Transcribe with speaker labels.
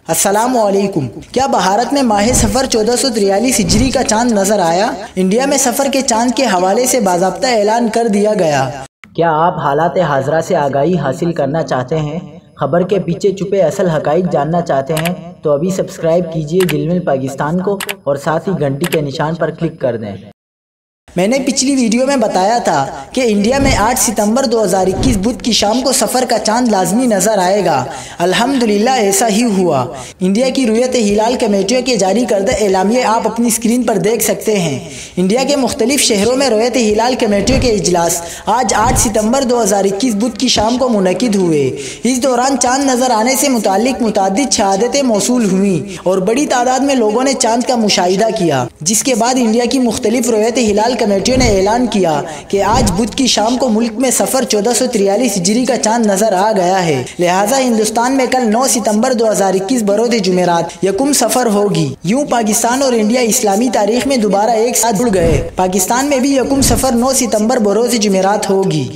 Speaker 1: अस्सलामुअलैकुम। क्या भारत में माह सफ़र 1443 हिजरी का चांद नजर आया? इंडिया में सफ़र के चांद के हवाले से बाज़ाब्ता ऐलान कर दिया गया।
Speaker 2: क्या आप हालात हाज़रा से आगाही हासिल करना चाहते हैं? खबर के पीछे छुपे असल हक़ाइक़ जानना चाहते हैं? तो अभी सब्सक्राइब कीजिए ज़िलमिल पाकिस्तान को और साथ ही घंटी के निशान पर क्लिक कर दें।
Speaker 1: मैंने पिछली वीडियो में बताया था कि इंडिया में 8 सितंबर 2021 बुध की शाम को सफ़र का चांद लाजमी नज़र आएगा। अल्हम्दुलिल्लाह ऐसा ही हुआ। इंडिया की रुयत हिलाल कमेटियों के जारी करदा एलामिये आप अपनी स्क्रीन पर देख सकते हैं। इंडिया के मुख्तलिफ शहरों में रुयत हिलाल कमेटियों के इजलास आज 8 सितंबर 2021 बुध की शाम को मुनक़िद हुए। इस दौरान चांद नज़र आने से मुताल्लिक मुताद्दिद शहादतें मौसूल हुई और बड़ी तादाद में लोगों ने चांद का मुशाहिदा किया, जिसके बाद इंडिया की मुख्तलिफ रुयत हिलाल कमेटियों ने ऐलान किया कि आज बुध की शाम को मुल्क में सफ़र 1443 हिजरी का चांद नजर आ गया है। लिहाजा हिंदुस्तान में कल 9 सितंबर 2021 बरोज़ जुमेरात यकुम सफ़र होगी। यूं पाकिस्तान और इंडिया इस्लामी तारीख में दोबारा एक साथ जुड़ गए। पाकिस्तान में भी यकुम सफ़र 9 सितंबर बरोज़ जुमेरात होगी।